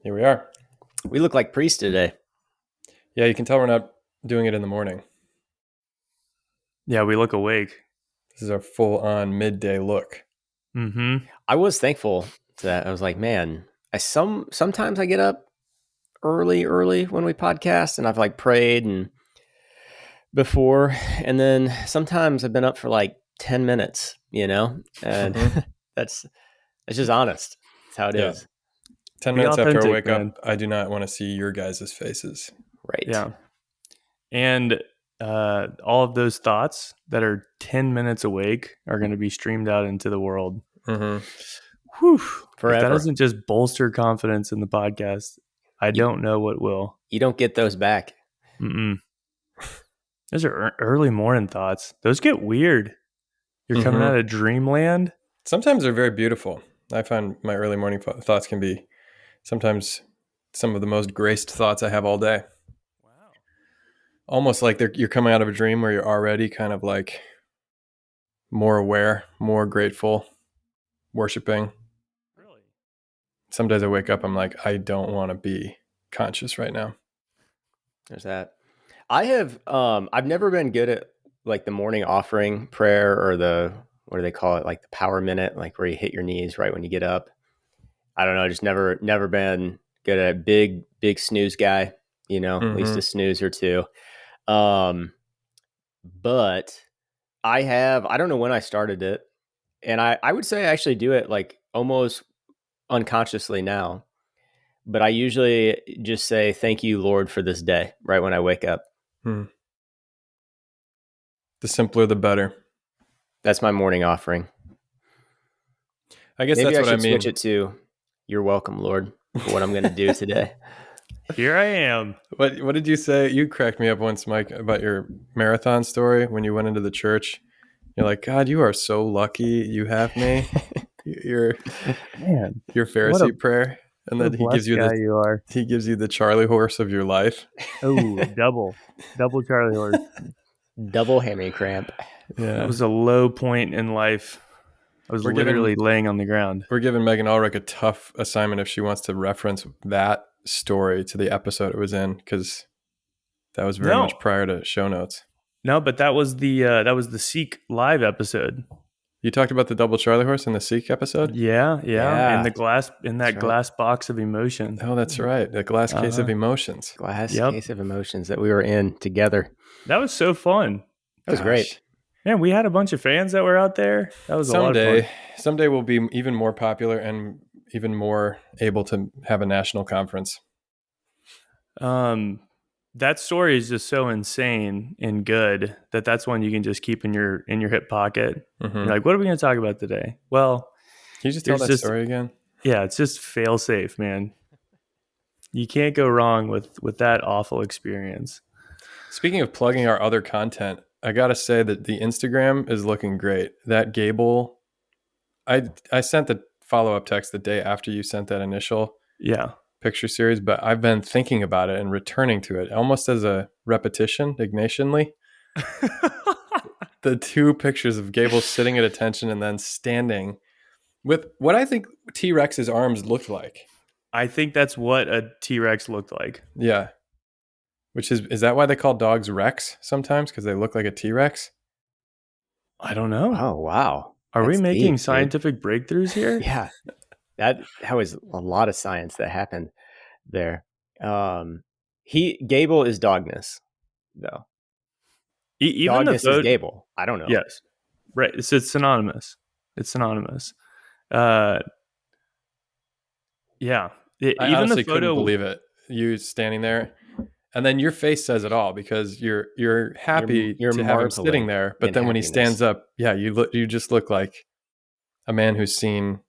Here we are. We look like priests today. Yeah, you can tell we're not doing it in the morning. Yeah, we look awake. This is our full-on midday look. Mm-hmm. I was thankful to that. I was like, man, sometimes I get up early when we podcast, and I've like prayed and before, and then sometimes I've been up for like 10 minutes, and that's just honest. That's how it is. 10 Be minutes after I authentic, wake man. up, I do not want to see your guys' faces. Right. Yeah. And all of those thoughts that are 10 minutes awake are going to be streamed out into the world. Mm-hmm. Whew. Forever. If that doesn't just bolster confidence in the podcast, I don't know what will. You don't get those back. Mm-mm. Those are early morning thoughts. Those get weird. You're coming out of dreamland. Sometimes they're very beautiful. I find my early morning thoughts can be sometimes some of the most graced thoughts I have all day. Wow. Almost like you're coming out of a dream where you're already kind of like more aware, more grateful, worshiping. Really? Some days I wake up, I'm like, I don't want to be conscious right now. There's that. I've never been good at like the morning offering prayer or what do they call it? Like the power minute, like where you hit your knees right when you get up. I don't know. Just never been good at big snooze guy, at least a snooze or two. But I don't know when I started it. And I would say I actually do it like almost unconsciously now. But I usually just say, thank you, Lord, for this day, right when I wake up. The simpler, the better. That's my morning offering. I guess Maybe that's what I should mean. Switch it to, you're welcome, Lord, for what I'm going to do today. Here I am. What did you say? You cracked me up once, Mike, about your marathon story when you went into the church. You're like, God, you are so lucky you have me. Your Pharisee prayer. And then he gives you he gives you the Charlie horse of your life. Oh, double Charlie horse. Double hammy cramp. Yeah. That was a low point in life. I was literally laying on the ground. We're giving Megan Ulrich a tough assignment if she wants to reference that story to the episode it was in, because that was very much prior to show notes. No, but that was the Seek live episode. You talked about the double Charlie horse in the Seek episode? Yeah. And that glass box of emotion. Oh, that's right. The glass case of emotions. Case of emotions that we were in together. That was so fun. That was great. Man, we had a bunch of fans that were out there. That was a lot of fun. Someday we'll be even more popular and even more able to have a national conference. That story is just so insane and good that's one you can just keep in your hip pocket. Mm-hmm. You're like, what are we going to talk about today? Well, can you just tell that story again? Yeah, it's just fail safe, man. You can't go wrong with that awful experience. Speaking of plugging our other content, I got to say that the Instagram is looking great. That Gable, I sent the follow-up text the day after you sent that initial picture series, but I've been thinking about it and returning to it almost as a repetition, ignationally. The two pictures of Gable sitting at attention and then standing with what I think T-Rex's arms looked like. I think that's what a T-Rex looked like. Yeah. Which is that why they call dogs Rex sometimes? Because they look like a T-Rex? I don't know. Oh, wow. Are we making scientific breakthroughs here? Yeah. That was a lot of science that happened there. Gable is dogness, though. Even dogness is Gable. I don't know. Yes. Right. It's synonymous. It's synonymous. Yeah. I honestly couldn't believe it. You standing there. And then your face says it all, because you're happy to have him sitting there, but then when he stands up, you just look like a man who's seen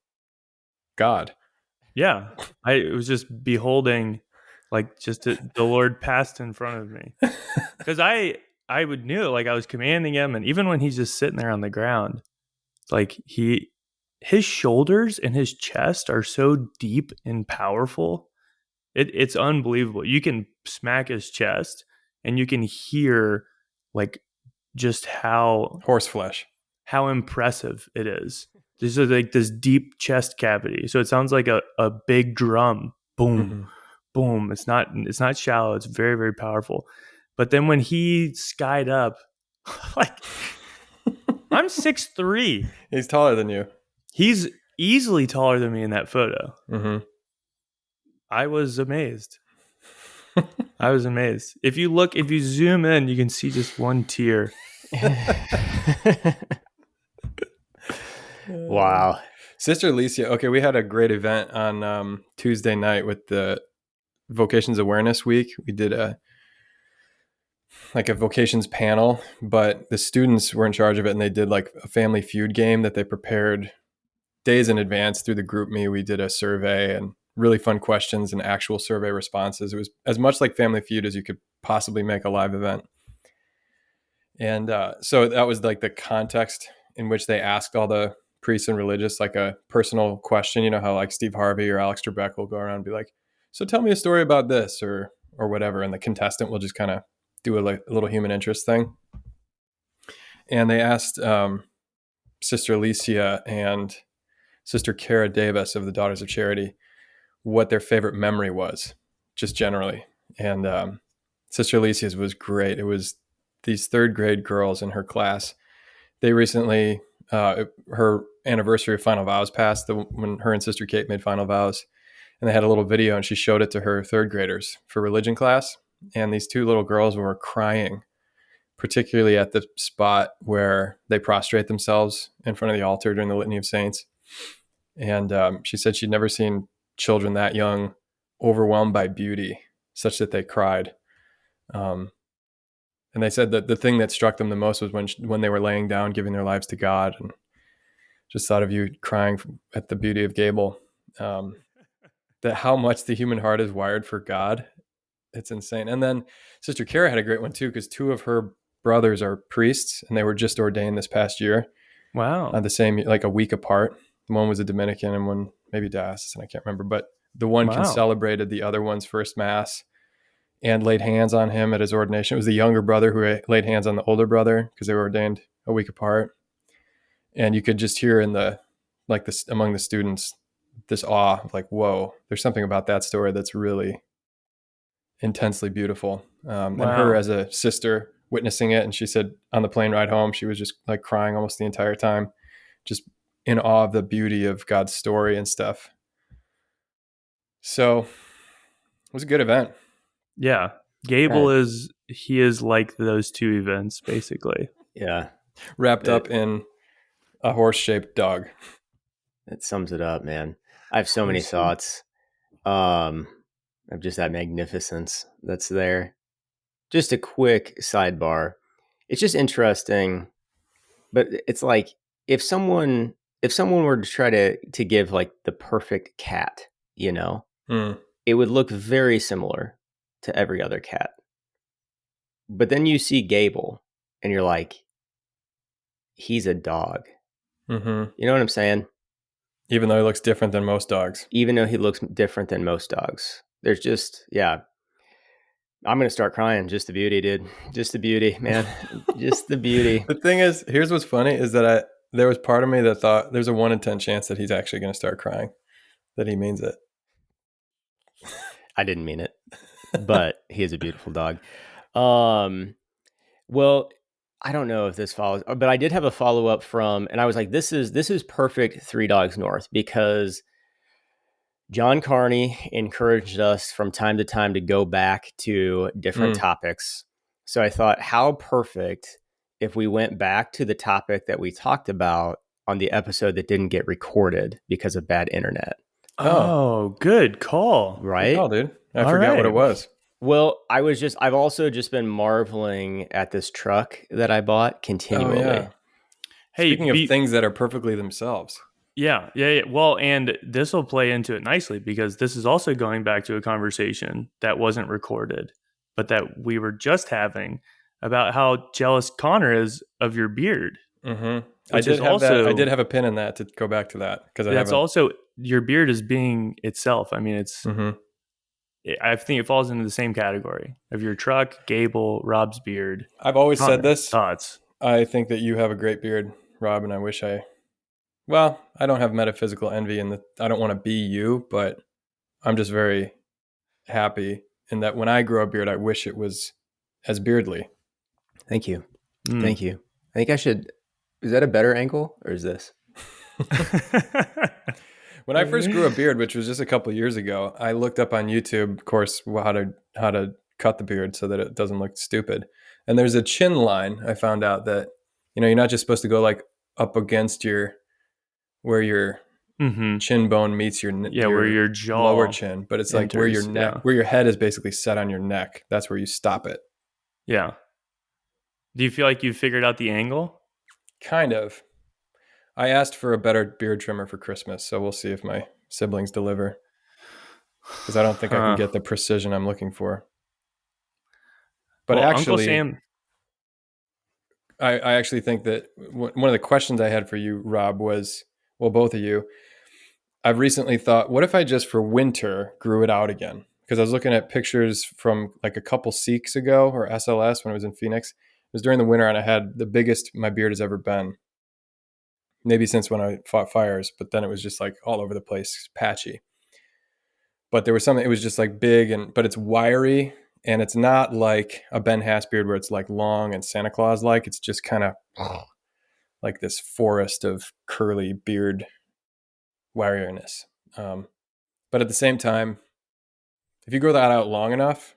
God. Yeah, I was just beholding, like, just the Lord passed in front of me, because I would knew, like, I was commanding him, and even when he's just sitting there on the ground, like his shoulders and his chest are so deep and powerful. It's unbelievable. You can smack his chest and you can hear, like, just how horseflesh, how impressive it is. This is like this deep chest cavity. So it sounds like a big drum boom, boom. It's not shallow. It's very, very powerful. But then when he skied up, like I'm 6'3". He's taller than you. He's easily taller than me in that photo. Mm-hmm. I was amazed. I was amazed. If you zoom in, you can see just one tear. Wow. Sister Alicia. Okay, we had a great event on Tuesday night with the Vocations Awareness Week. We did a vocations panel, but the students were in charge of it, and they did like a Family Feud game that they prepared days in advance through the group me. We did a survey and really fun questions and actual survey responses. It was as much like Family Feud as you could possibly make a live event. And so that was like the context in which they asked all the priests and religious like a personal question. You know how like Steve Harvey or Alex Trebek will go around and be like, so tell me a story about this or whatever. And the contestant will just kind of do a little human interest thing. And they asked Sister Alicia and Sister Cara Davis of the Daughters of Charity what their favorite memory was, just generally. And Sister Alicia's was great. It was these third grade girls in her class. They recently, her anniversary of final vows passed, when her and Sister Kate made final vows. And they had a little video, and she showed it to her third graders for religion class. And these two little girls were crying, particularly at the spot where they prostrate themselves in front of the altar during the Litany of Saints. And she said she'd never seen children that young overwhelmed by beauty, such that they cried. And they said that the thing that struck them the most was when they were laying down, giving their lives to God, and just thought of you crying at the beauty of Gable. That how much the human heart is wired for God. It's insane. And then Sister Cara had a great one too, because two of her brothers are priests, and they were just ordained this past year. Wow. The same, like a week apart. One was a Dominican and one maybe diocesan, I can't remember. But the one celebrated the other one's first mass and laid hands on him at his ordination. It was the younger brother who laid hands on the older brother because they were ordained a week apart. And you could just hear among the students, this awe of like, whoa, there's something about that story that's really intensely beautiful. And her as a sister witnessing it. And she said on the plane ride home, she was just like crying almost the entire time, just in awe of the beauty of God's story and stuff. So it was a good event. Yeah. Gable is like those two events, basically. Yeah. Wrapped up in a horse-shaped dog. That sums it up, man. I have so many thoughts of just that magnificence that's there. Just a quick sidebar. It's just interesting, but it's like if someone were to try to give like the perfect cat, it would look very similar to every other cat. But then you see Gable and you're like, he's a dog. Mm-hmm. You know what I'm saying? Even though he looks different than most dogs. There's just, yeah. I'm going to start crying. Just the beauty, dude. Just the beauty, man. Just the beauty. The thing is, here's what's funny is that there was part of me that thought there's a 1 in 10 chance that he's actually going to start crying, that he means it. I didn't mean it, but he is a beautiful dog. Well, I don't know if this follows, but I did have a follow-up from, and I was like, this is perfect Three Dogs North, because John Carney encouraged us from time to time to go back to different topics. So I thought, how perfect if we went back to the topic that we talked about on the episode that didn't get recorded because of bad internet. Oh, good call. Right? Good call, dude. I forgot what it was. Well, I've also just been marveling at this truck that I bought continually. Oh, yeah. Hey, speaking of things that are perfectly themselves. Yeah. Well, and this will play into it nicely, because this is also going back to a conversation that wasn't recorded, but that we were just having about how jealous Connor is of your beard. Mm-hmm. I did have a pin in that to go back to that, because that's also, your beard is being itself. I mean, it's. Mm-hmm. I think it falls into the same category of your truck, Gable, Rob's beard. I've always said this. Thoughts? I think that you have a great beard, Rob, and I wish I don't have metaphysical envy in that I don't want to be you, but I'm just very happy in that when I grow a beard, I wish it was as beardly. Thank you. Thank you. I think I should. Is that a better angle or is this? When I first grew a beard, which was just a couple of years ago, I looked up on YouTube, of course, how to cut the beard so that it doesn't look stupid. And there's a chin line. I found out that you're not just supposed to go like up against where your chin bone meets your where your jaw lower chin, but it's like where your neck, where your head is basically set on your neck. That's where you stop it. Yeah. Do you feel like you figured out the angle? Kind of. I asked for a better beard trimmer for Christmas, so we'll see if my siblings deliver. Because I don't think I can get the precision I'm looking for. But actually, Uncle Sam, I actually think that one of the questions I had for you, Rob, was, well, both of you, I've recently thought, what if I just for winter grew it out again? Because I was looking at pictures from like a couple Seeks ago, or SLS when I was in Phoenix. It was during the winter and I had the biggest my beard has ever been. Maybe since when I fought fires, but then it was just like all over the place, patchy. But there was something, it was just like big, but it's wiry, and it's not like a Ben Hass beard where it's like long and Santa Claus like. It's just kind of like this forest of curly beard wiriness. But at the same time, if you grow that out long enough,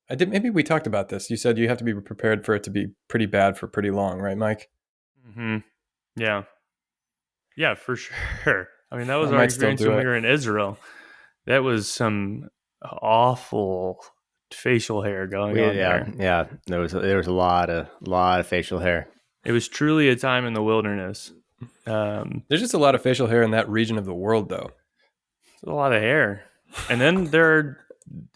maybe we talked about this. You said you have to be prepared for it to be pretty bad for pretty long, right, Mike? Mm-hmm. Yeah. Yeah, for sure. I mean, that was our experience when we were in Israel. That was some awful facial hair going on there. Yeah, there was a lot of facial hair. It was truly a time in the wilderness. There's just a lot of facial hair in that region of the world, though. There's a lot of hair, and then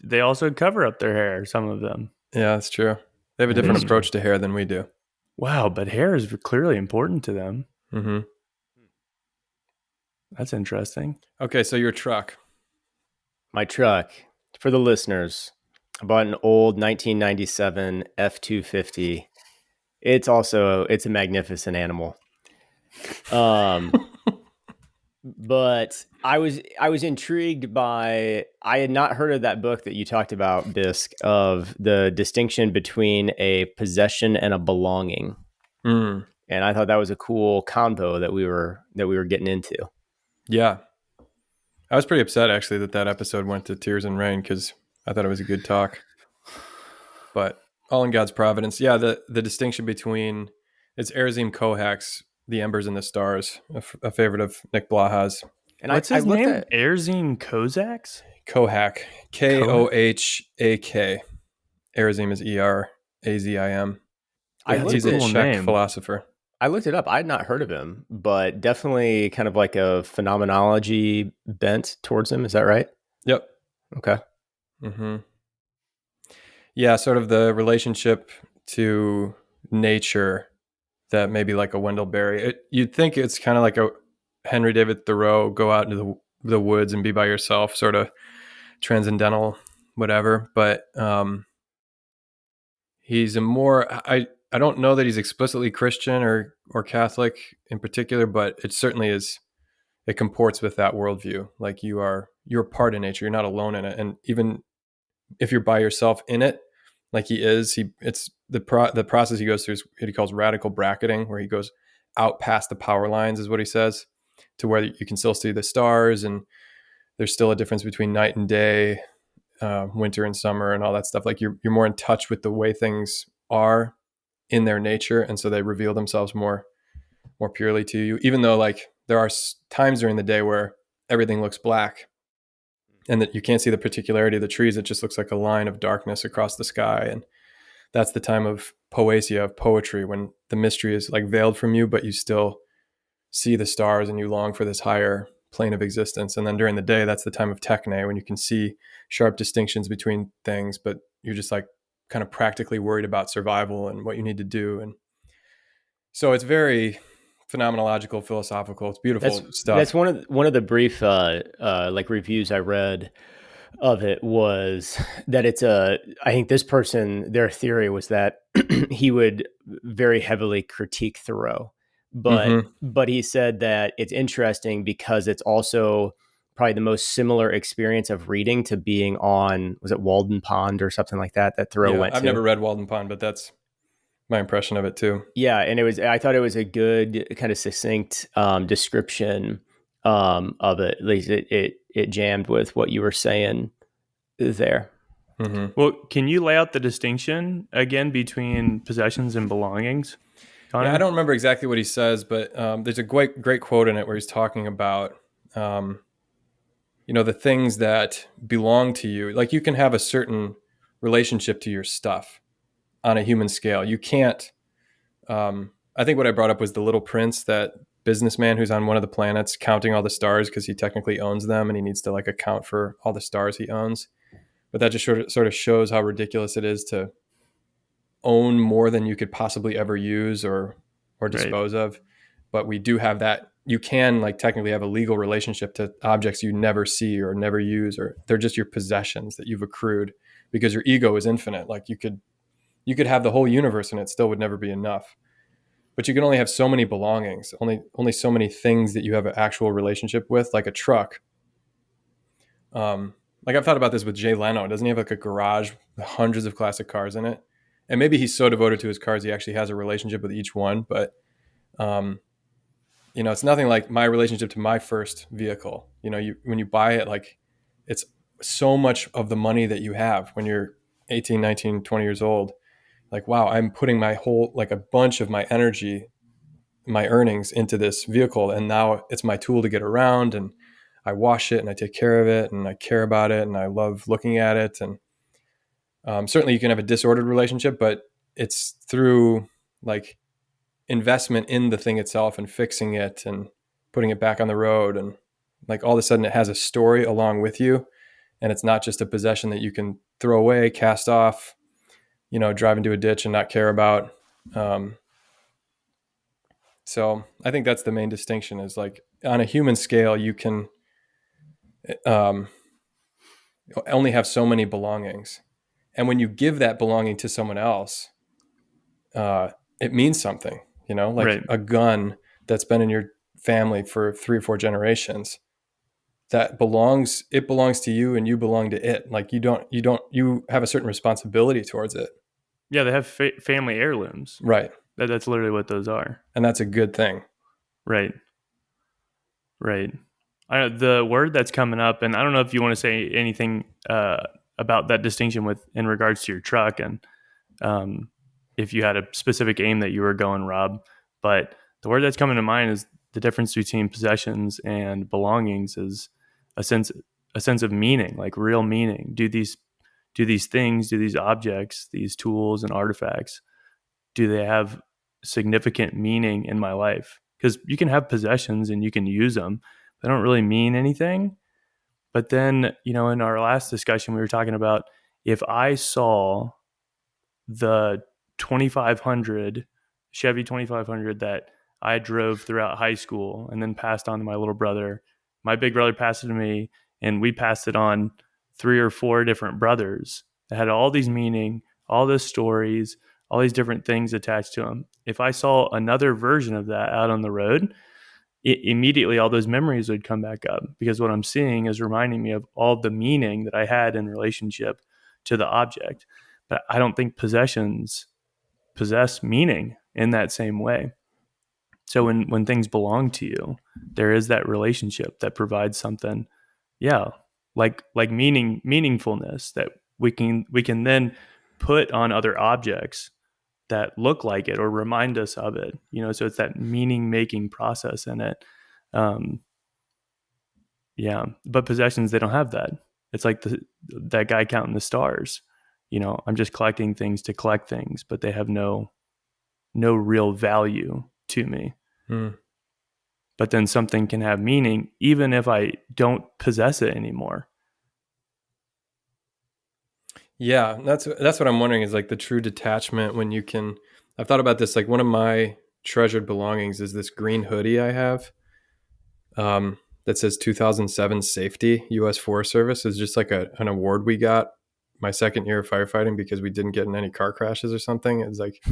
they also cover up their hair. Some of them. Yeah, that's true. They have a different approach to hair than we do. Wow, but hair is clearly important to them. Mm-hmm. That's interesting. Okay, so your truck. My truck, for the listeners, I bought an old 1997 F-250. It's a magnificent animal. But I was intrigued by, I had not heard of that book that you talked about, Bisque, of the distinction between a possession and a belonging. And I thought that was a cool combo that we were getting into. Yeah. I was pretty upset actually that episode went to Tears and Rain because I thought it was a good talk. But all in God's providence. Yeah, the distinction between, it's Erzim Kohak's The Embers and the Stars, a favorite of Nick Blaha's. And what's his name? Erzim Kozaks? Kohak. Kohak. Erzim is Erazim. He's a Czech philosopher. I looked it up. I had not heard of him, but definitely kind of like a phenomenology bent towards him. Is that right? Yep. Okay. Mm-hmm. Yeah, sort of the relationship to nature that maybe like a Wendell Berry. You'd think it's kind of like a Henry David Thoreau, go out into the woods and be by yourself, sort of transcendental, whatever. But he's a more... I don't know that he's explicitly Christian or Catholic in particular, but it certainly is. It comports with that worldview. Like you're part of nature. You're not alone in it. And even if you're by yourself in it, like he is, it's the process he goes through is what he calls radical bracketing, where he goes out past the power lines, is what he says, to where you can still see the stars, and there's still a difference between night and day, winter and summer, and all that stuff. Like you're more in touch with the way things are in their nature, and so they reveal themselves more purely to you, even though like there are times during the day where everything looks black and that you can't see the particularity of the trees. It just looks like a line of darkness across the sky. And that's the time of poesia, of poetry, when the mystery is like veiled from you, but you still see the stars and you long for this higher plane of existence. And then during the day, that's the time of techne, when you can see sharp distinctions between things, but you're just like kind of practically worried about survival and what you need to do. And so it's very phenomenological, philosophical. It's beautiful stuff. That's one of the brief like reviews I read of it, was that I think this person, their theory was that he would very heavily critique Thoreau, but he said that it's interesting because it's also probably the most similar experience of reading to being on, was it Walden Pond or something like that Thoreau went to? I've never read Walden Pond, but that's my impression of it too. Yeah, and I thought it was a good kind of succinct description of it. At least it jammed with what you were saying there. Mm-hmm. Well, can you lay out the distinction again between possessions and belongings, Connor? Yeah, I don't remember exactly what he says, but there's a great quote in it where he's talking about, the things that belong to you. Like, you can have a certain relationship to your stuff on a human scale. You can't. I think what I brought up was The Little Prince, that businessman who's on one of the planets counting all the stars because he technically owns them and he needs to like account for all the stars he owns. But that just sort of shows how ridiculous it is to own more than you could possibly ever use or dispose of. But we do have that. You can like technically have a legal relationship to objects you never see or never use, or they're just your possessions that you've accrued because your ego is infinite. Like you could have the whole universe and it still would never be enough. But you can only have so many belongings, only so many things that you have an actual relationship with, like a truck. Like I've thought about this with Jay Leno. Doesn't he have like a garage with hundreds of classic cars in it? And maybe he's so devoted to his cars, he actually has a relationship with each one. But, it's nothing like my relationship to my first vehicle. When you buy it, like it's so much of the money that you have when you're 18, 19, 20 years old. Like, wow, I'm putting my whole, like a bunch of my energy, my earnings into this vehicle. And now it's my tool to get around, and I wash it and I take care of it and I care about it and I love looking at it. And certainly you can have a disordered relationship, but it's through like investment in the thing itself and fixing it and putting it back on the road. And like all of a sudden it has a story along with you. And it's not just a possession that you can throw away, cast off, drive into a ditch and not care about. So I think that's the main distinction, is like on a human scale, you can only have so many belongings. And when you give that belonging to someone else, it means something, like a gun that's been in your family for 3 or 4 generations it belongs to you and you belong to it. Like you have a certain responsibility towards it. Yeah. They have family heirlooms. Right. That's literally what those are. And that's a good thing. Right. The word that's coming up, and I don't know if you want to say anything about that distinction in regards to your truck, and if you had a specific aim that you were going, Rob, but the word that's coming to mind is the difference between possessions and belongings is a sense of meaning, like real meaning. Do these things, do these objects, these tools and artifacts, do they have significant meaning in my life? Because you can have possessions and you can use them. They don't really mean anything. But then, in our last discussion, we were talking about if I saw the 2500 Chevy 2500 that I drove throughout high school and then passed on to my little brother, my big brother passed it to me, and we passed it on 3 or 4 different brothers that had all these meaning, all these stories, all these different things attached to them. If I saw another version of that out on the road, immediately all those memories would come back up, because what I'm seeing is reminding me of all the meaning that I had in relationship to the object. But I don't think possessions possess meaning in that same way. So when things belong to you, there is that relationship that provides something, like meaningfulness that we can then put on other objects that look like it or remind us of it. So it's that meaning making process in it. But possessions, they don't have that. It's like that guy counting the stars. I'm just collecting things to collect things, but they have no real value to me. But then something can have meaning even if I don't possess it anymore. Yeah, that's what I'm wondering, is like the true detachment when you can. I've thought about this. Like one of my treasured belongings is this green hoodie I have that says 2007 Safety, U.S. Forest Service. Is just like an award we got my second year of firefighting because we didn't get in any car crashes or something. It's like,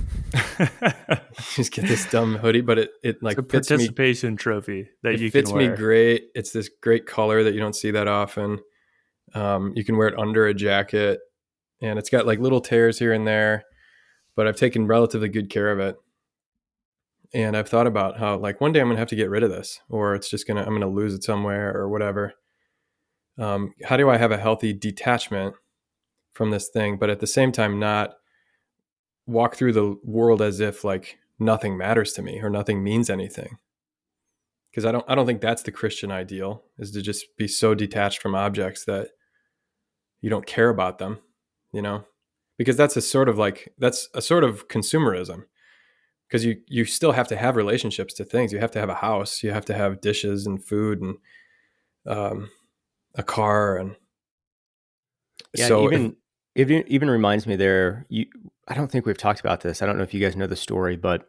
just get this dumb hoodie, but it like it's a fits me. participation trophy that It you can fits me wear. great. It's this great color that you don't see that often. You can wear it under a jacket, and it's got like little tears here and there, but I've taken relatively good care of it. And I've thought about how like one day I'm gonna have to get rid of this, or I'm gonna lose it somewhere or whatever. How do I have a healthy detachment from this thing, but at the same time not walk through the world as if like nothing matters to me or nothing means anything? Because I don't think that's the Christian ideal, is to just be so detached from objects that you don't care about them, you know? Because that's a sort of consumerism. Because you still have to have relationships to things. You have to have a house. You have to have dishes and food and a car. And Yeah, so it even reminds me there. I don't think we've talked about this. I don't know if you guys know the story, but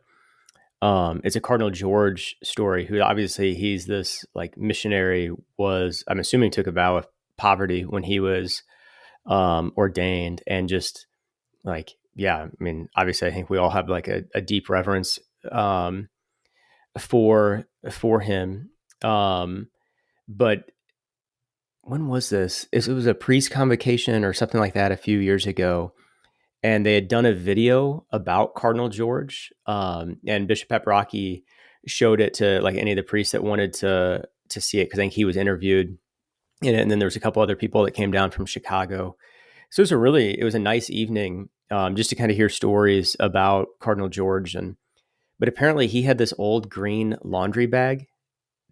it's a Cardinal George story. Who obviously he's this like missionary. I'm assuming took a vow of poverty when he was ordained, and just like, yeah, I mean, obviously, I think we all have like a deep reverence for him. But when was this? It was a priest convocation or something like that a few years ago, and they had done a video about Cardinal George, and Bishop Pepperocki showed it to like any of the priests that wanted to see it, because I think he was interviewed in it, and then there was a couple other people that came down from Chicago. So it was a nice evening, just to kind of hear stories about Cardinal George. But apparently he had this old green laundry bag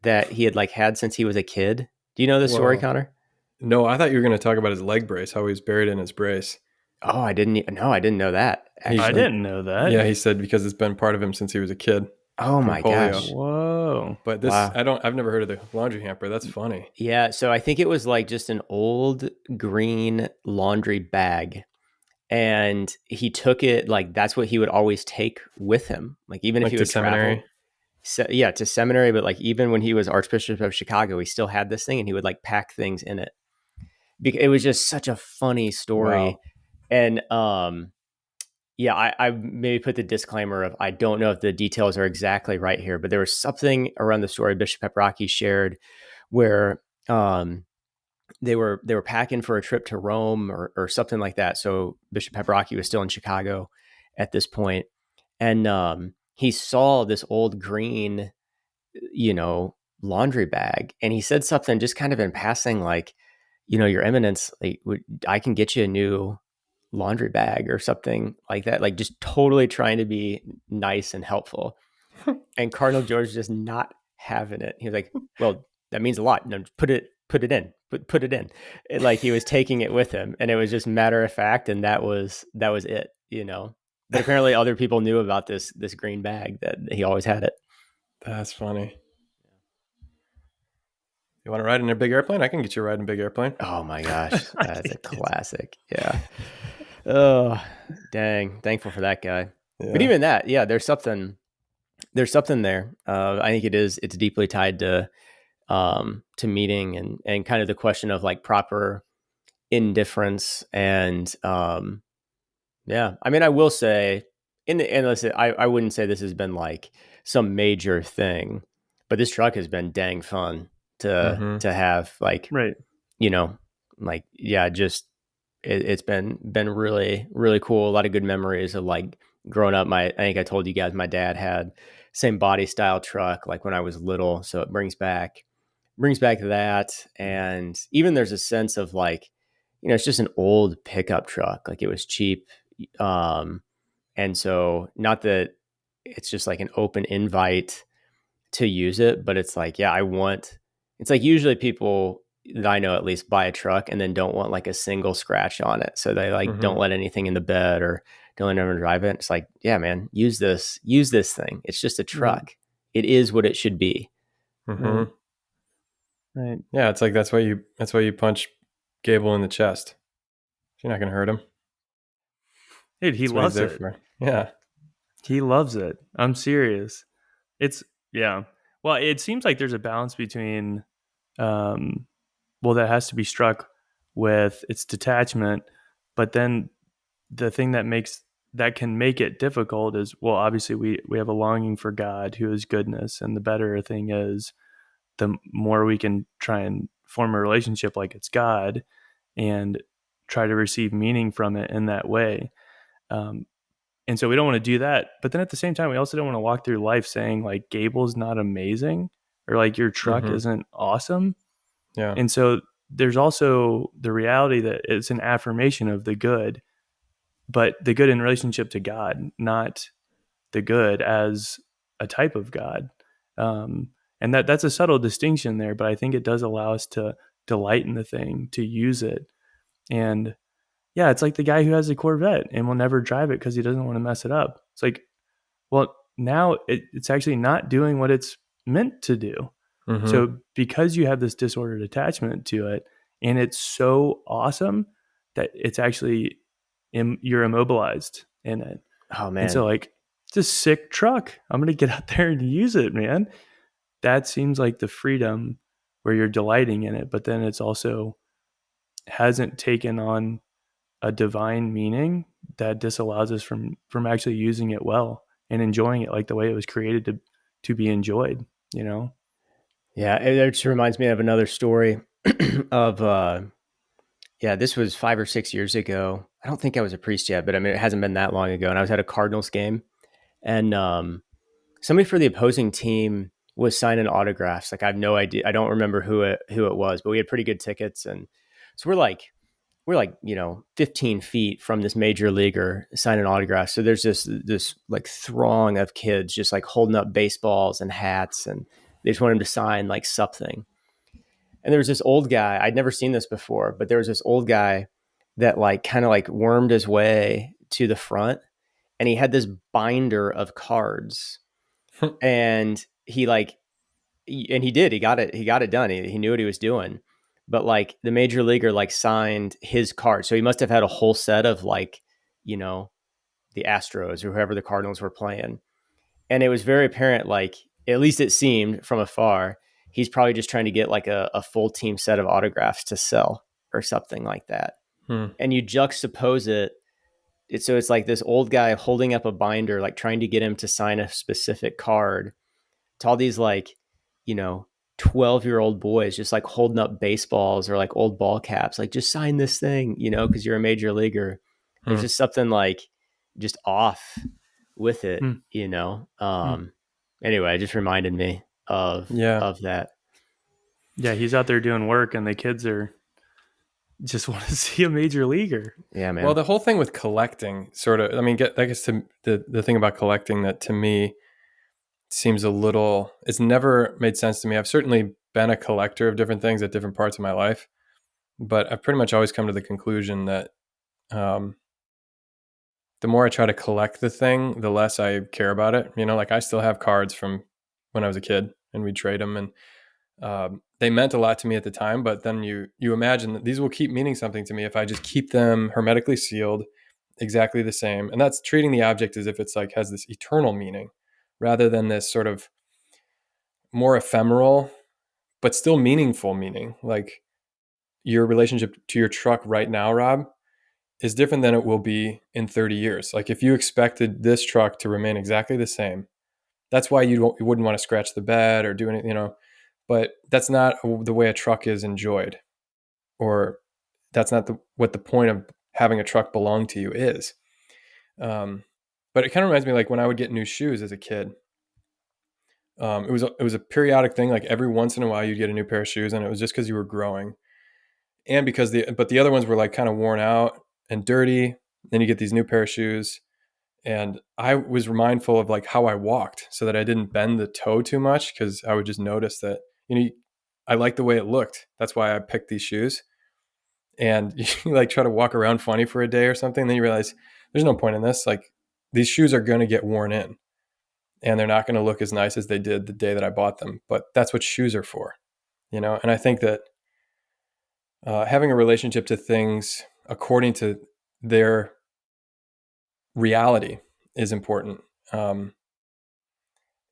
that he had like had since he was a kid. Do you know this story, whoa. Connor? No, I thought you were going to talk about his leg brace, how he was buried in his brace. Oh, I didn't know that. I Actually, didn't know that. Yeah, he said because it's been part of him since he was a kid. oh From my polio. gosh. Whoa. But Wow. I've never heard of the laundry hamper. That's funny. Yeah, so I think it was like just an old green laundry bag, and he took it like that's what he would always take with him. Like even if Like he to would travel, seminary. to seminary, but like even when he was Archbishop of Chicago, he still had this thing and he would like pack things in it. It was just such a funny story. Wow. And yeah, I maybe put the disclaimer of I don't know if the details are exactly right here, but there was something around the story Bishop Pepperocki shared where they were packing for a trip to Rome or something like that. So Bishop Pepperocki was still in Chicago at this point, and he saw this old green, laundry bag, and he said something just kind of in passing, like, Your Eminence, like, I can get you a new laundry bag or something like that, like just totally trying to be nice and helpful. And Cardinal George just not having it. He was like, "Well, that means a lot. No, put it in, put it in." Like he was taking it with him, and it was just matter of fact, and that was it. But apparently, other people knew about this green bag that he always had it. That's funny. You want to ride in a big airplane? I can get you a ride in a big airplane. Oh my gosh, that's a classic. Yeah. Oh, dang! Thankful for that guy. Yeah. But even that, yeah, there's something there. I think it's deeply tied to meeting and kind of the question of like proper indifference. And yeah, I mean, I will say listen, I wouldn't say this has been like some major thing, but this truck has been dang fun to have, like, Right. like, yeah, just it's been really, really cool. A lot of good memories of like growing up. I think I told you guys my dad had same body style truck like when I was little, so it brings back that. And even there's a sense of like, it's just an old pickup truck, like it was cheap. And so not that it's just like an open invite to use it, but it's like, yeah, it's like usually people that I know at least buy a truck and then don't want like a single scratch on it. So they like don't let anything in the bed or don't let anyone drive it. It's like, yeah, man, use this thing. It's just a truck. It is what it should be. Right. Right. Yeah, it's like that's why you punch Gable in the chest. You're not gonna hurt him. Dude, he That's what he's loves there it. for. Yeah. He loves it. I'm serious. Yeah. Well, it seems like there's a balance between, that has to be struck with its detachment, But then the thing that can make it difficult is, well, obviously we have a longing for God, who is goodness, and the better thing is, the more we can try and form a relationship like it's God and try to receive meaning from it in that way. And so we don't want to do that. But then at the same time, we also don't want to walk through life saying like Gable's not amazing, or like your truck isn't awesome. Yeah. And so there's also the reality that it's an affirmation of the good, but the good in relationship to God, not the good as a type of God. And that's a subtle distinction there, but I think it does allow us to delight in the thing, to use it. And yeah, it's like the guy who has a Corvette and will never drive it because he doesn't want to mess it up. It's like, well, now it's actually not doing what it's meant to do. So because you have this disordered attachment to it, and it's so awesome that it's actually you're immobilized in it. Oh And so man. like, it's a sick truck. I'm going to get out there and use it, man. That seems like the freedom where you're delighting in it, but then it's also hasn't taken on a divine meaning that disallows us from actually using it well and enjoying it like the way it was created to be enjoyed, you know? Yeah, it just reminds me of another story of yeah, this was 5 or 6 years ago. I don't think I was a priest yet, but I mean it hasn't been that long ago. And I was at a Cardinals game, and somebody for the opposing team was signing autographs. Like I have no idea. I don't remember who it was, but we had pretty good tickets, and so we're like 15 feet from this major leaguer signing autographs. So there's this like throng of kids just like holding up baseballs and hats, and they just want him to sign like something. And there was this old guy. I'd never seen this before, but there was this old guy that like kind of like wormed his way to the front, and he had this binder of cards, and he did. He got it. He got it done. He knew what he was doing. But like the major leaguer like signed his card, so he must have had a whole set of like, the Astros or whoever the Cardinals were playing, and it was very apparent. Like at least it seemed from afar, he's probably just trying to get like a full team set of autographs to sell or something like that. And you juxtapose so it's like this old guy holding up a binder, like trying to get him to sign a specific card, to all these like, you know, 12-year-old boys just like holding up baseballs or like old ball caps, like just sign this thing, because you're a major leaguer. There's just something like just off with it, Anyway, it just reminded me of that. Yeah, he's out there doing work and the kids are just want to see a major leaguer. Yeah, man. Well, the whole thing with collecting sort of, I mean, I guess to the thing about collecting that to me seems it's never made sense to me. I've certainly been a collector of different things at different parts of my life, but I've pretty much always come to the conclusion that the more I try to collect the thing, the less I care about it. Like I still have cards from when I was a kid and we'd trade them, and they meant a lot to me at the time, but then you imagine that these will keep meaning something to me if I just keep them hermetically sealed exactly the same. And that's treating the object as if it's like has this eternal meaning rather than this sort of more ephemeral but still meaningful meaning. Like your relationship to your truck right now, Rob, is different than it will be in 30 years. Like if you expected this truck to remain exactly the same, that's why you wouldn't want to scratch the bed or do anything, but that's not the way a truck is enjoyed, or that's not what the point of having a truck belong to you is. But it kind of reminds me like when I would get new shoes as a kid. It was a periodic thing. Like every once in a while, you'd get a new pair of shoes, and it was just because you were growing, and because the other ones were like kind of worn out and dirty. Then you get these new pair of shoes, and I was mindful of like how I walked so that I didn't bend the toe too much, because I would just notice that I liked the way it looked. That's why I picked these shoes. And you like try to walk around funny for a day or something, then you realize there's no point in this. Like these shoes are going to get worn in, and they're not going to look as nice as they did the day that I bought them. But that's what shoes are for, And I think that having a relationship to things according to their reality is important.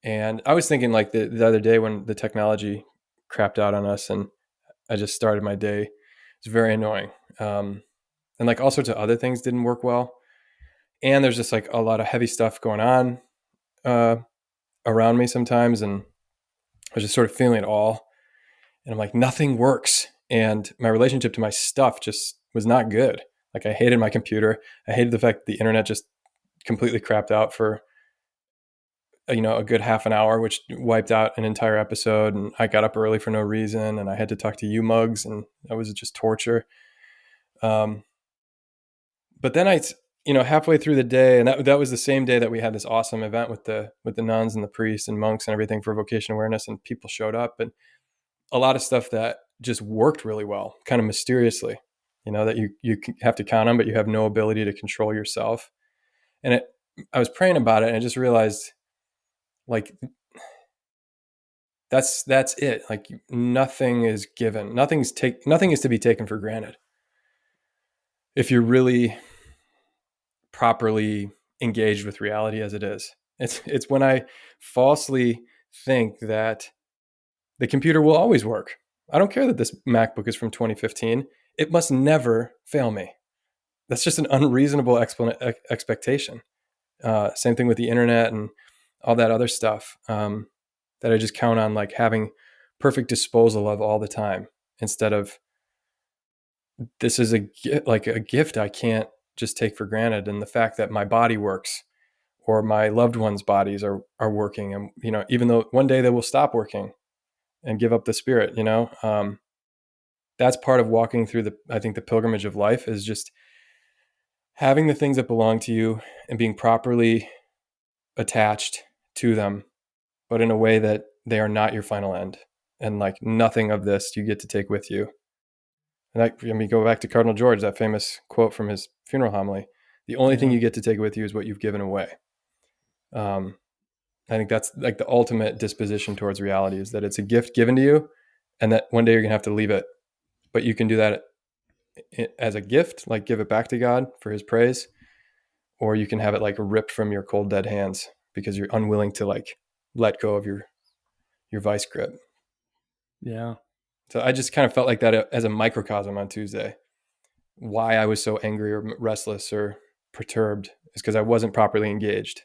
And I was thinking like the other day when the technology crapped out on us and I just started my day, it's very annoying. and like all sorts of other things didn't work well. And there's just like a lot of heavy stuff going on around me sometimes, and I was just sort of feeling it all. And I'm like, nothing works. And my relationship to my stuff just was not good. Like I hated my computer. I hated the fact that the internet just completely crapped out for a good half an hour, which wiped out an entire episode. And I got up early for no reason, and I had to talk to you mugs, and that was just torture. But then halfway through the day, and that was the same day that we had this awesome event with the nuns and the priests and monks and everything for vocation awareness, and people showed up, and a lot of stuff that just worked really well, kind of mysteriously, that you have to count on, but you have no ability to control yourself. And I was praying about it, and I just realized, like, that's it. Like, nothing is given. Nothing is to be taken for granted. If you're really properly engaged with reality as it is. It's when I falsely think that the computer will always work. I don't care that this MacBook is from 2015. It must never fail me. That's just an unreasonable expectation. Same thing with the internet and all that other stuff that I just count on, like having perfect disposal of all the time, instead of, this is a gift I can't just take for granted. And the fact that my body works, or my loved ones' bodies are working, and even though one day they will stop working and give up the spirit, that's part of walking through the pilgrimage of life, is just having the things that belong to you and being properly attached to them, but in a way that they are not your final end, and like nothing of this you get to take with you. And go back to Cardinal George, that famous quote from his funeral homily: the only thing you get to take with you is what you've given away. I think that's like the ultimate disposition towards reality, is that it's a gift given to you, and that one day you're going to have to leave it. But you can do that as a gift, like give it back to God for his praise, or you can have it like ripped from your cold, dead hands because you're unwilling to like let go of your vice grip. Yeah. So I just kind of felt like that as a microcosm on Tuesday. Why I was so angry or restless or perturbed is because I wasn't properly engaged.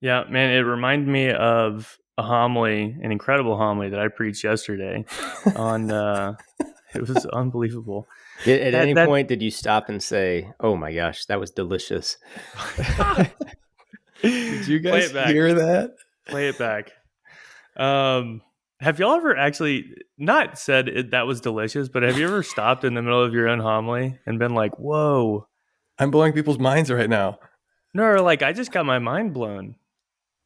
Yeah, man, it reminded me of a homily, an incredible homily that I preached yesterday on it was unbelievable. At any point did you stop and say, "Oh my gosh, that was delicious"? Did you guys hear that? Play it back. Have y'all ever actually not said that was delicious, but have you ever stopped in the middle of your own homily and been like, "Whoa, I'm blowing people's minds right now"? No, like I just got my mind blown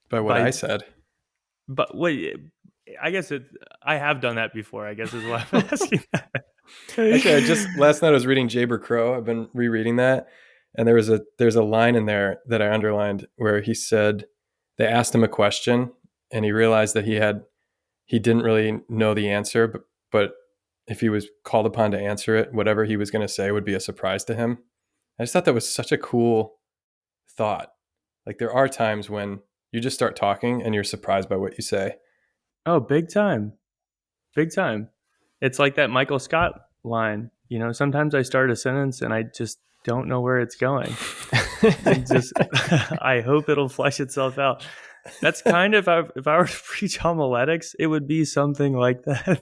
by what I said. But wait, I guess I have done that before, I guess is why I'm asking that. Actually, last night I was reading Jaber Crow. I've been rereading that. And there's a line in there that I underlined where he said, they asked him a question and he realized that he didn't really know the answer, but if he was called upon to answer it, whatever he was going to say would be a surprise to him. I just thought that was such a cool thought. Like, there are times when you just start talking and you're surprised by what you say. Oh, big time. Big time. It's like that Michael Scott line. Sometimes I start a sentence and I just don't know where it's going. I hope it'll flesh itself out. That's kind of, if I were to preach homiletics, it would be something like that.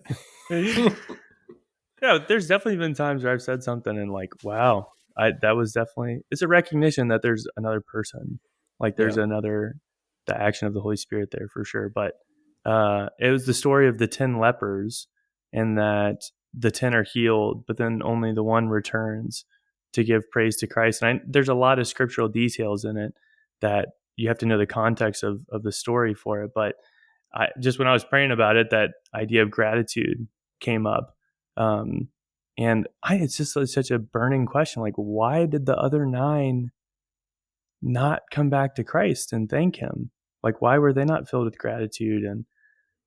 Yeah, there's definitely been times where I've said something and like, wow, that was definitely, it's a recognition that there's another person. Like there's the action of the Holy Spirit there for sure. But it was the story of the 10 lepers, and that the 10 are healed, but then only the one returns to give praise to Christ. And there's a lot of scriptural details in it that you have to know the context of the story for it. But when I was praying about it, that idea of gratitude came up. And it's just such a burning question. Like, why did the other 9 not come back to Christ and thank him? Like, why were they not filled with gratitude? And,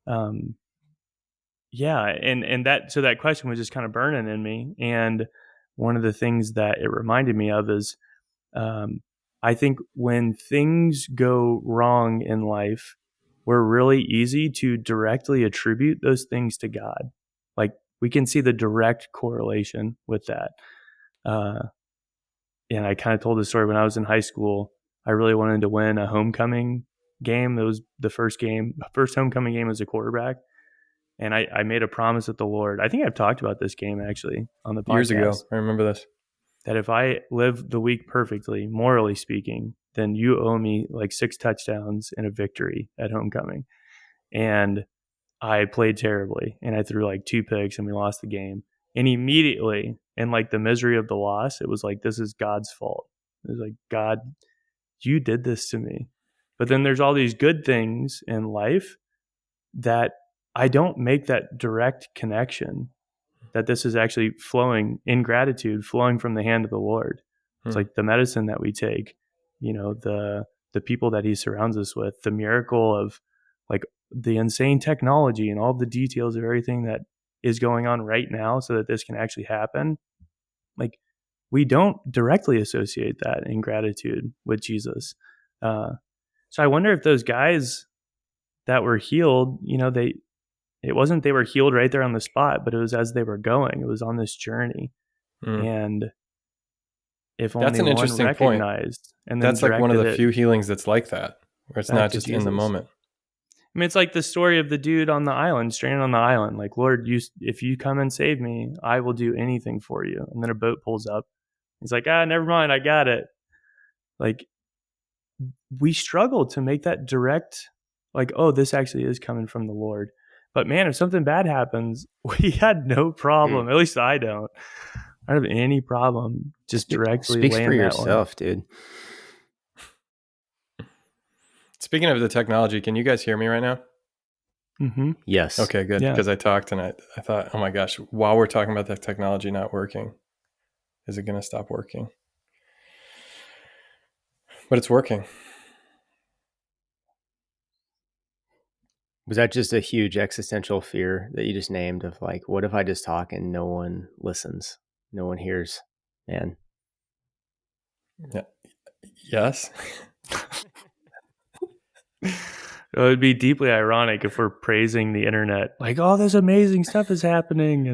and that question was just kind of burning in me. And one of the things that it reminded me of is, I think when things go wrong in life, we're really easy to directly attribute those things to God. Like, we can see the direct correlation with that. And I kind of told this story when I was in high school. I really wanted to win a homecoming game. It was the first homecoming game as a quarterback. And I made a promise with the Lord. I think I've talked about this game actually on the podcast. Years ago. I remember this. That if I live the week perfectly, morally speaking, then you owe me like 6 touchdowns and a victory at homecoming. And I played terribly, and I threw like 2 picks, and we lost the game. And immediately, in like the misery of the loss, it was like, this is God's fault. It was like, God, you did this to me. But then there's all these good things in life that I don't make that direct connection, that this is actually flowing in gratitude, flowing from the hand of the Lord. It's like the medicine that we take, the people that he surrounds us with, the miracle of like the insane technology and all the details of everything that is going on right now so that this can actually happen. Like, we don't directly associate that in gratitude with Jesus. So I wonder if those guys that were healed, it wasn't they were healed right there on the spot, but it was as they were going. It was on this journey. And if only that's an one interesting recognized point. And then that's like one of the few healings that's like that, where it's not just in the moment. I mean, it's like the story of the dude on the island, stranded on the island. Like, Lord, if you come and save me, I will do anything for you. And then a boat pulls up. He's like, never mind, I got it. Like, we struggle to make that direct, like, oh, this actually is coming from the Lord. But man, if something bad happens, we had no problem. At least I don't. I don't have any problem just directly Speaks laying for that yourself, one. dude. Speaking of the technology, can you guys hear me right now? Mm-hmm. Yes. Okay, good. Because I talked and I thought, oh my gosh, while we're talking about that technology not working, is it going to stop working? But it's working. Was that just a huge existential fear that you just named of like, what if I just talk and no one listens? No one hears, man. Yeah. Yes. It would be deeply ironic if we're praising the internet, like, oh, this amazing stuff is happening,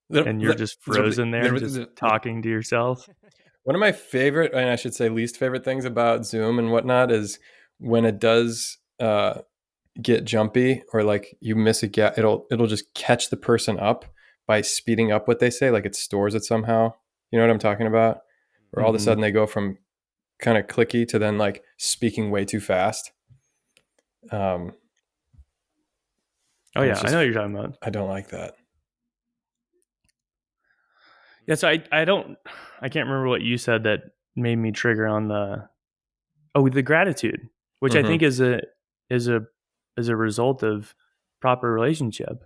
and you're just frozen there, just talking to yourself. One of my favorite, and I should say least favorite things about Zoom and whatnot is when it does get jumpy or like you miss a gap, it'll just catch the person up by speeding up what they say, like it stores it somehow. You know what I'm talking about? Or all of a sudden they go from kind of clicky to then like speaking way too fast. Oh yeah, I know what you're talking about. I don't like that. Yeah, so I can't remember what you said that made me trigger on the gratitude, which I think is a result of proper relationship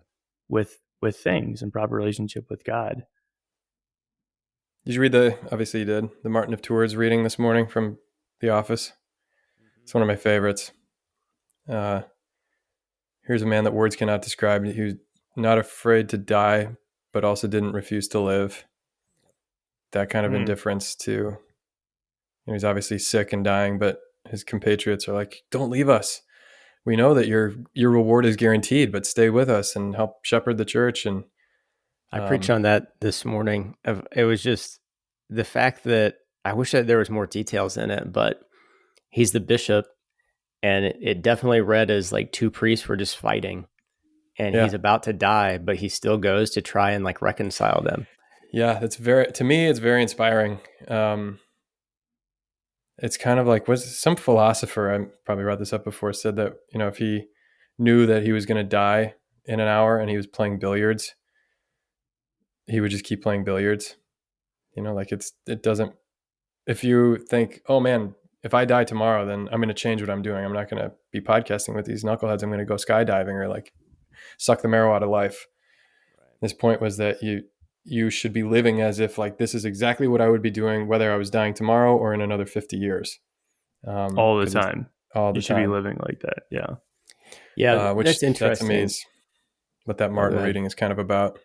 with things and proper relationship with God. Did you read obviously you did, the Martin of Tours reading this morning from The Office? It's one of my favorites. Here's a man that words cannot describe. He was not afraid to die, but also didn't refuse to live. That kind of indifference to, he's obviously sick and dying, but his compatriots are like, don't leave us. We know that your reward is guaranteed, but stay with us and help shepherd the church. And I preached on that this morning. It was just the fact that I wish that there was more details in it, but he's the bishop, and it definitely read as like 2 priests were just fighting, and he's about to die, but he still goes to try and like reconcile them. Yeah, to me, it's very inspiring. It's kind of like, was some philosopher, I probably brought this up before, said that, if he knew that he was going to die in an hour and he was playing billiards, he would just keep playing billiards. Like it doesn't, if you think, oh man, if I die tomorrow, then I'm going to change what I'm doing. I'm not going to be podcasting with these knuckleheads. I'm going to go skydiving or like suck the marrow out of life. Right. His point was that you should be living as if like, this is exactly what I would be doing, whether I was dying tomorrow or in another 50 years. All the time. You should be living like that. Yeah. Yeah. Which that's interesting. That to me is what that Martin reading is kind of about.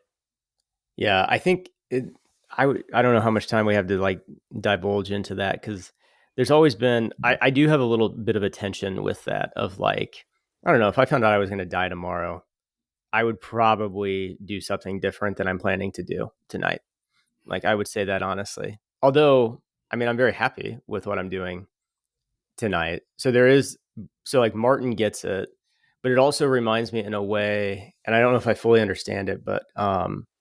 Yeah. I think I don't know how much time we have to like divulge into that, because there's always been, I do have a little bit of a tension with that of like, I don't know, if I found out I was going to die tomorrow, I would probably do something different than I'm planning to do tonight. Like, I would say that honestly. Although, I mean, I'm very happy with what I'm doing tonight. So like Martin gets it, but it also reminds me in a way, and I don't know if I fully understand it, but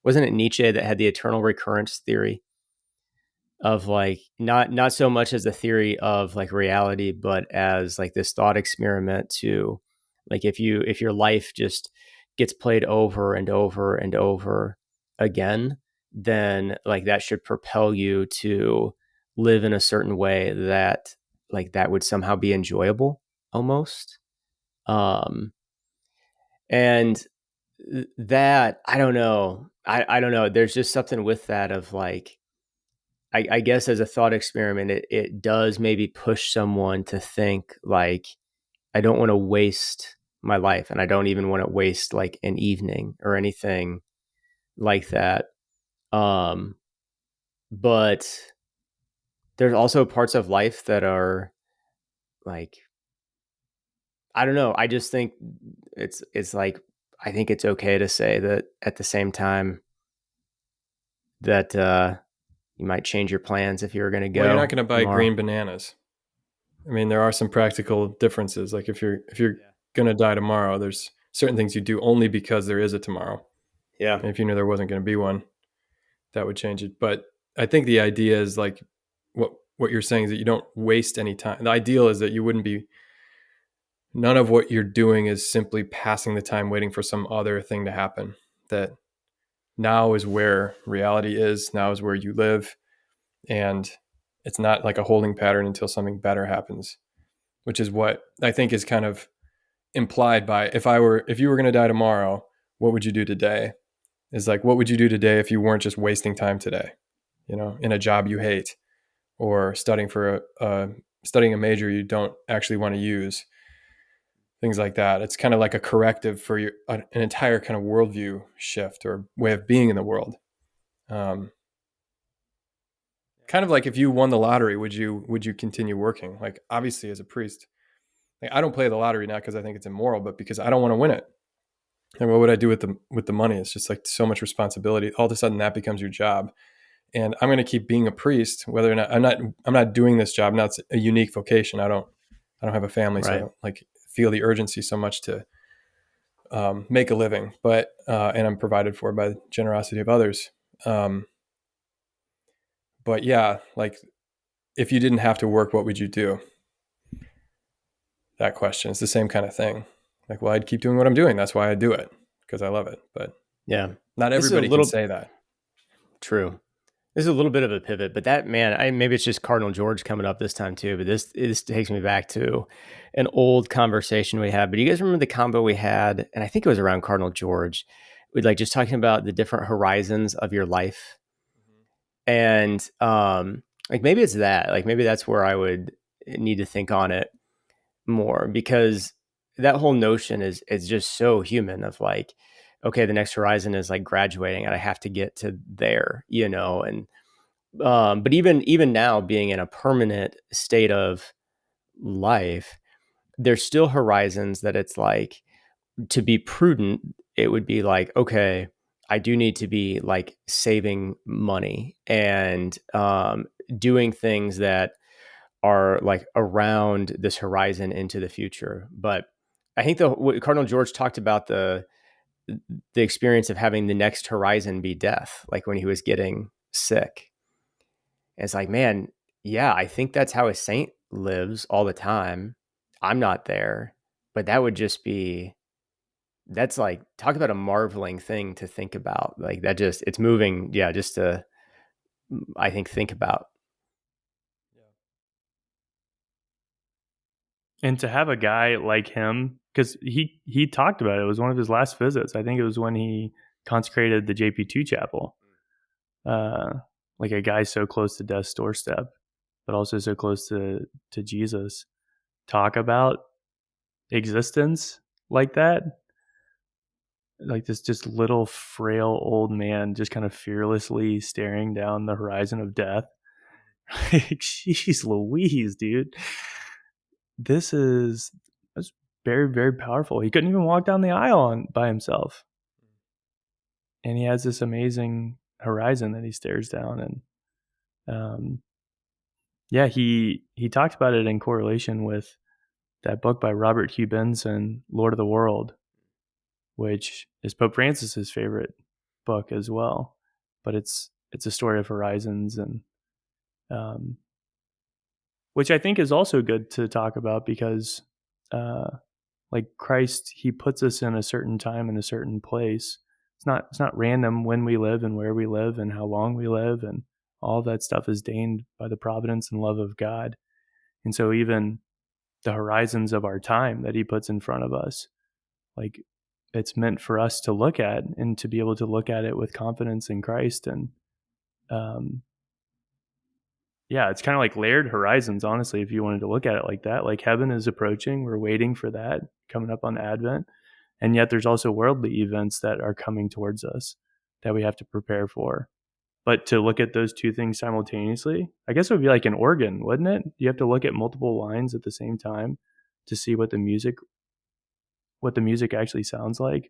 wasn't it Nietzsche that had the eternal recurrence theory of like not so much as a theory of like reality, but as like this thought experiment to like if your life just gets played over and over and over again, then like that should propel you to live in a certain way that like that would somehow be enjoyable almost. And that I don't know. I don't know. There's just something with that of like I guess as a thought experiment, it does maybe push someone to think like, I don't want to waste my life, and I don't even want to waste like an evening or anything like that. Um, but there's also parts of life that are like, I don't know. I just think it's like, I think it's okay to say that at the same time that you might change your plans if you were going to go. Well, you're not going to buy tomorrow. green bananas. I mean, there are some practical differences. Like if you're going to die tomorrow, there's certain things you do only because there is a tomorrow. Yeah. And if you knew there wasn't going to be one, that would change it. But I think the idea is like what you're saying is that you don't waste any time. The ideal is that you wouldn't be, none of what you're doing is simply passing the time waiting for some other thing to happen. That now is where reality is, now is where you live. And it's not like a holding pattern until something better happens, which is what I think is kind of implied by if you were going to die tomorrow, what would you do today? Is like, what would you do today if you weren't just wasting time today, in a job you hate, or studying studying a major you don't actually want to use, things like that. It's kind of like a corrective for an entire kind of worldview shift or way of being in the world. Kind of like if you won the lottery, would you continue working? Like obviously as a priest, like I don't play the lottery not because I think it's immoral, but because I don't want to win it. And what would I do with the money? It's just like so much responsibility. All of a sudden that becomes your job. And I'm going to keep being a priest, whether or not I'm not doing this job. Now it's a unique vocation. I don't have a family, so I don't like feel the urgency so much to make a living, but and I'm provided for by the generosity of others. But yeah, like if you didn't have to work, what would you do? That question. It's the same kind of thing. Like, well, I'd keep doing what I'm doing. That's why I do it, because I love it. But yeah, not everybody can say that. True. This is a little bit of a pivot, but that man, maybe it's just Cardinal George coming up this time too. But this takes me back to an old conversation we had. But you guys remember the combo we had, and I think it was around Cardinal George. We'd like just talking about the different horizons of your life, and like maybe it's that, like maybe that's where I would need to think on it more, because that whole notion is just so human of like, okay, the next horizon is like graduating and I have to get to there, and but even now being in a permanent state of life, there's still horizons that it's like, to be prudent, it would be like, okay, I do need to be like saving money and doing things that are like around this horizon into the future. But I think Cardinal George talked about the experience of having the next horizon be death, like when he was getting sick. And it's like, man, yeah, I think that's how a saint lives all the time. I'm not there, but that would just be, that's like, talk about a marveling thing to think about. Like that just, it's moving. Yeah. Just to, I think about. And to have a guy like him, because he talked about it. It was one of his last visits. I think it was when he consecrated the JP2 chapel. Like a guy so close to death's doorstep, but also so close to Jesus. Talk about existence like that. Like this just little frail old man just kind of fearlessly staring down the horizon of death. Jeez Louise, dude. That's very, very powerful. He couldn't even walk down the aisle by himself. and he has this amazing horizon that he stares down. And he talked about it in correlation with that book by Robert Hugh Benson, Lord of the World, which is Pope Francis's favorite book as well. But it's a story of horizons, and which I think is also good to talk about because like Christ, he puts us in a certain time and a certain place. It's not random when we live and where we live and how long we live, and all of that stuff is deigned by the providence and love of God. And so even the horizons of our time that he puts in front of us, like it's meant for us to look at and to be able to look at it with confidence in Christ. And it's kind of like layered horizons, honestly, if you wanted to look at it like that. Like heaven is approaching, we're waiting for that, coming up on Advent. And yet there's also worldly events that are coming towards us that we have to prepare for. But to look at those two things simultaneously, I guess it would be like an organ, wouldn't it? You have to look at multiple lines at the same time to see what the music actually sounds like.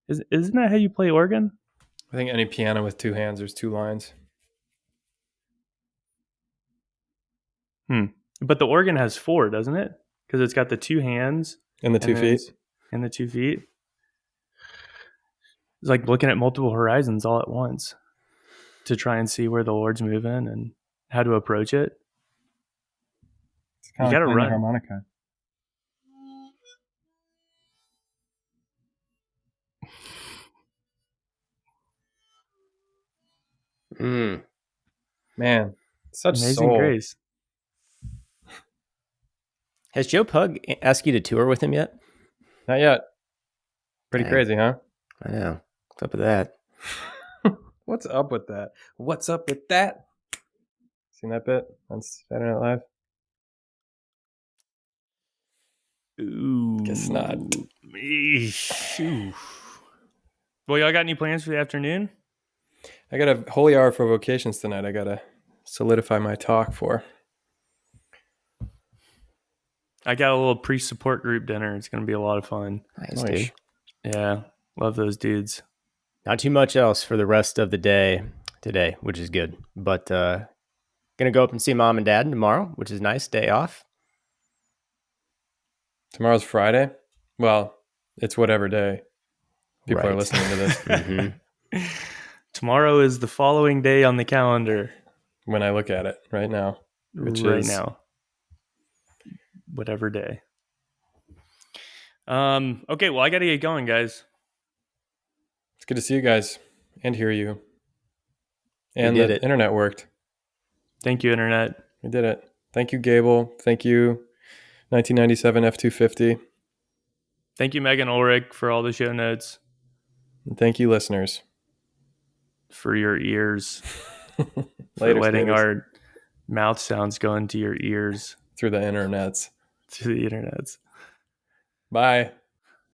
Isn't that how you play organ? I think any piano with two hands, there's two lines. But the organ has four, doesn't it? Because it's got the two hands and the 2 feet. And the 2 feet. It's like looking at multiple horizons all at once to try and see where the Lord's moving and how to approach it. You got to run harmonica. Man, such amazing soul. grace. Has Joe Pug asked you to tour with him yet? Not yet. Pretty crazy, huh? I know. What's up with that? What's up with that? What's up with that? Seen that bit on Saturday Night Live? Ooh. Guess not. Well, y'all got any plans for the afternoon? I got a holy hour for vocations tonight. I got to solidify my talk for. I got a little pre-support group dinner. It's going to be a lot of fun. Nice, dude. Yeah, love those dudes. Not too much else for the rest of the day today, which is good. But going to go up and see mom and dad tomorrow, which is nice. Day off. Tomorrow's Friday? Well, it's whatever day people are listening to this. Mm-hmm. Tomorrow is the following day on the calendar. When I look at it right now. Whatever day. Okay, well, I got to get going, guys. It's good to see you guys and hear you. And the internet worked. Thank you, internet. We did it. Thank you, Gable. Thank you, 1997 F250. Thank you, Megan Ulrich, for all the show notes. And thank you, listeners. For your ears. For letting our mouth sounds go into your ears. Through the internets. Through the internets. Bye.